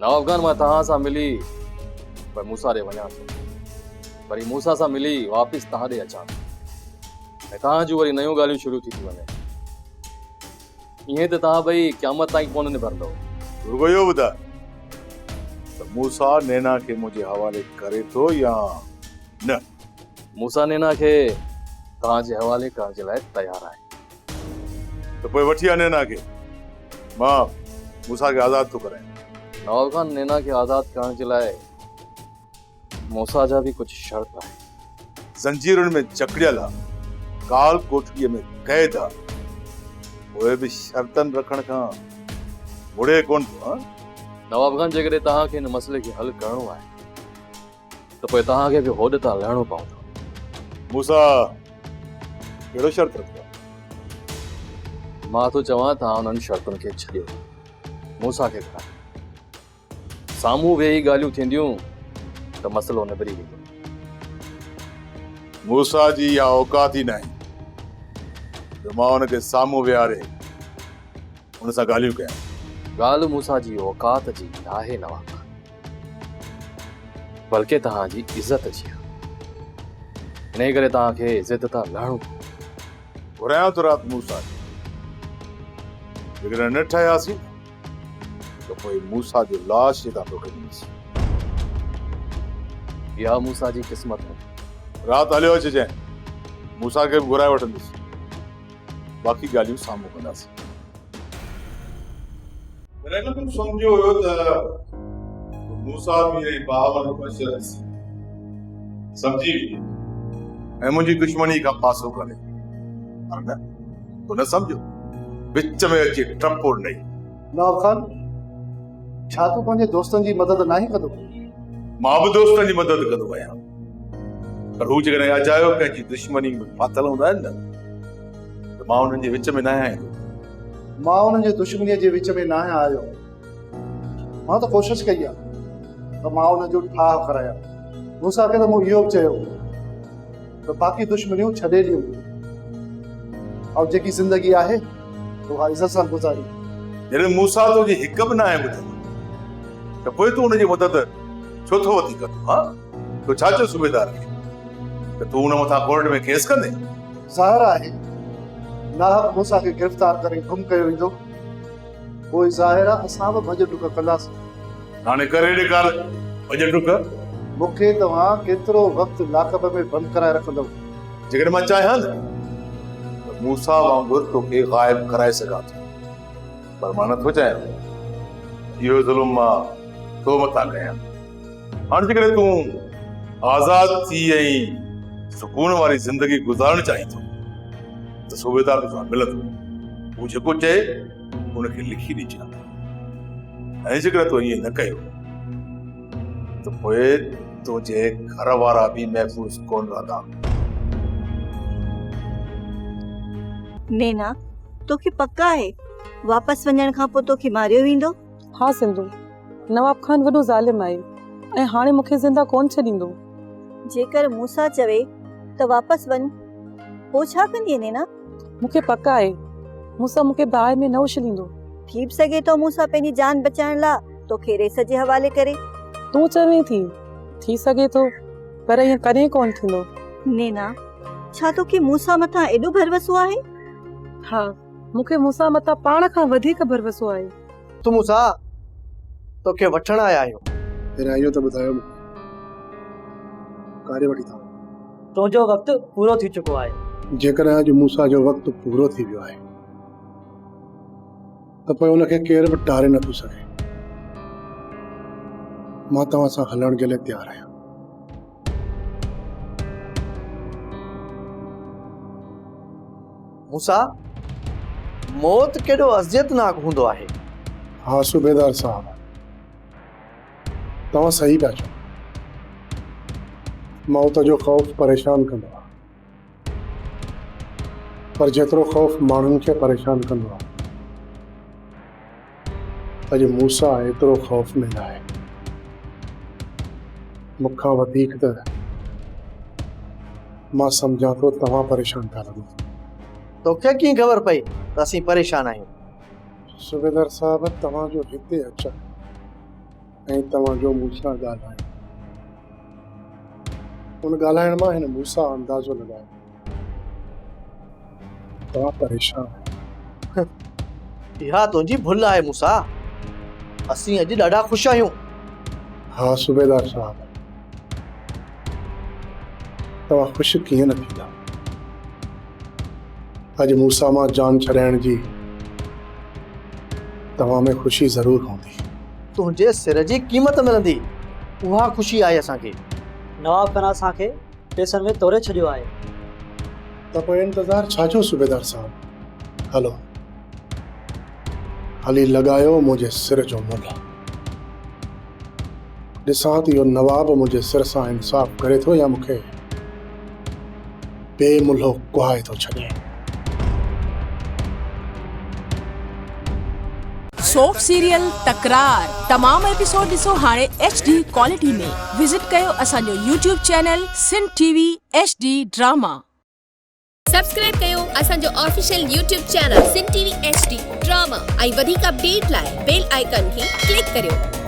नवाब खान मां तहां सां मिली पर मूसा ॾे वञा थो, वरी मूसा सां मिली वापसि तहां ॾे अचां थो ऐं तहां जूं वरी नयूं ॻाल्हियूं शुरू थी वञे। ईअं त तहां ॿई क़यामत ताईं कोन निभरंदव। रुगो इहो ॿुधाए त मूसा नैना खे मुंहिंजे हवाले करे थो या न? मूसा नैना खे तव्हांजे हवाले करण जे लाइ तयार आहे। त पोइ वठी आ नैना खे, मां मूसा खे आज़ाद थो करायां। नवाब खान, नैना खे आज़ाद करण जे लाइ मूसा जा बि कुछ शर्त आहे। ज़ंजीरुनि में जकड़ियल आहे, काल कोठड़ीअ में क़ैद आहे, उहे बि शर्तनि रखण खां मुड़े कोन थो। नवाब खान, जेकॾहिं तव्हांखे हिन मसइले खे हल करणो आहे त पोइ तव्हांखे बि होॾ तां लहणो पवंदो। मूसा कहिड़ो शर्त रखियो? मां तो चवां तव्हां उन्हनि शर्तुनि खे छॾियो, मूसा खे खणायो। साम्हूं वेही ॻाल्हियूं थींदियूं त मसइलो निबरी वेंदो। मूसा जी इहा औकात ई नाहे जो मां हुनखे साम्हूं विहारे हुन सां ॻाल्हियूं कयां। ॻाल्हि मूसा जी औकात जी नाहे नवाब खान, बल्कि तव्हांजी इज़त जी आहे। इन करे तव्हांखे इज़त तां लहणो पवंदो। घुरायां थो राति मूसा खे, जेकॾहिं न ठहियासीं त पोइ मूसा जो लाश हितां तोखे ॾींदुसि। इहा मूसा जी क़िस्मत आहे। राति हलियो अचिजांइ, मूसा खे बि घुराए वठंदुसि, बाक़ी ॻाल्हियूं साम्हूं कंदासीं। तुम सम्झो हुयो त मूसा बि बावन बशर सम्झी ऐं मुंहिंजी दुश्मनी खां पासो करे, पर न तूं न सम्झो, विच में अची टपोड़ ॾेई। नवाब खान, छा तूं पंहिंजे दोस्तनि जी मदद नाहे कंदो? मां बि दोस्तनि जी मदद कंदो आहियां, पर हू जेकॾहिं अजायो कंहिंजी दुश्मनी में फाथल हूंदा आहिनि न त मां हुननि जे विच में न आहियां। मां हुननि जे दुश्मनीअ जे विच में न आहियो। मां त कोशिशि कई आहे त मां हुनजो ठाह करायां। मूंसां खे त मूं इहो बि चयो त बाक़ी दुश्मनियूं छॾे ॾियूं ऐं जेकी ज़िंदगी आहे उहा इज़त सां गुज़ारी। जॾहिं मूसा तुंहिंजी हिकु बि न आहे ॿुधंदो त पोइ तूं हुनजी मदद छो थो वठी कंदो? हा, तूं छा चयो सूबेदार खे त तूं हुन मथां कोर्ट में केस कंदे? ज़ाहिर आहे नाहक मूसा खे गिरफ़्तार करे गुम कयो वेंदो, पोइ ज़ाहिर आहे असां बि भॼ डुक कंदासीं। हाणे करे ॾेखार भॼ डुक। मूंखे तव्हां केतिरो वक़्तु लाकब में बंदि कराए रखंदव? जेकॾहिं मां चाहियां न त मूसा वांगुरु तोखे ग़ाइब कराए सघां थो, पर मां नथो चाहियां इहो ज़ुल्म मां तो मथां कयां। हाणे जेकॾहिं तूं आज़ाद थी ऐं सुकून वारी ज़िंदगी गुज़ारणु चाहीं थो त सूबेदार तोसां मिलंदो, हू जेको चए हुनखे लिखी ॾिजां। ऐं जेकॾहिं तूं ईअं न कयो त पोइ तुंहिंजे घर वारा बि महफ़ूज़ कोन रहंदा। नैना, तोखे पक्का आहे वापसि वञण खां पोइ तोखे मारियो वेंदो? हाँ सिंधु, नवाब खान वॾो ज़ालिम आहे ऐं हाणे मूंखे ज़िंदा कोन छॾींदो। जेकर मूसा चवे त वापसि वञ, पोइ छा कंदी नैना? मूंखे पक्का आहे मूसा मूंखे बाहि में न उछलींदो। थी बि सघे थो मूसा पंहिंजी जान बचाइण लाइ तोखे रेस जे हवाले करे। तूं चवें थी सघे थो, पर ईअं कॾहिं कोन थींदो। नैना, छा तोखे मूसा मथां एॾो भरवसो आहे? हा, मूंखे मूसा मथां पाण खां वधीक भरवसो आहे। तूं मूसा तोखे वठण आया आहियो। पहिरियां इहो त ॿुधायो मूंखे, काॾे वठी था? तुंहिंजो वक़्तु पूरो थी चुको आहे। जेकॾहिं अॼु मूसा जो वक़्तु पूरो थी वियो आहे त पोइ हुनखे केरु बि टारे नथो सघे। मां तव्हां सां हलण जे लाइ तयारु आहियां। मूसा, मौत केॾो अज़ियतनाक हूंदो आहे। हा सूबेदार साहब, तव्हां सही पिया चओ। मौत जो ख़ौफ़ परेशान कंदो आहे, पर जेतिरो ख़ौफ़ माण्हुनि खे परेशान कंदो आहे, अॼु मूसा एतिरो ख़ौफ़ में न आहे। मूंखां वधीक त मां सम्झां थो तव्हां परेशान था लॻो। तोखे कीअं ख़बर पई त असीं परेशान आहियूं? सूबेदार साहब, तव्हांजो हिते अचणु ऐं तव्हांजो मूंसां ॻाल्हाइण। उन ॻाल्हाइण मां हिन मूंसां अंदाज़ो लॻायो तव्हां परेशान आहियो। इहा तुंहिंजी भुल आहे मूसा। असीं अॼु ॾाढा ख़ुशि आहियूं। हा सूबेदार साहब, तव्हां ख़ुशि कीअं न थींदा? अॼु मूंसा मां जान छॾाइण जी तव्हां में ख़ुशी ज़रूरु हूंदी। तुंहिंजे सिर जी क़ीमत मिलंदी, उहा ख़ुशी आहे असांखे। नवाब खान असांखे पेसनि में तोड़े छॾियो आहे। त पोइ इंतज़ारु छाजो सूबेदार साहब, हलो हली लॻायो मुंहिंजे सिर जो मुल्ह। ॾिसां त इहो नवाब मुंहिंजे सिर सां इंसाफ़ करे थो या मूंखे बेमुल्हो कुहाए थो छॾे। सोप सीरियल तकरार तमाम एपिसोड ॾिसो हाणे HD क्वालिटी में। विजिट कयो असांजो YouTube channel Sindh TV HD drama. Subscribe कयो असांजो official YouTube channel Sindh TV HD drama ऐं वधीक अपडेट लाइ बेल आइकन खे क्लिक करियो।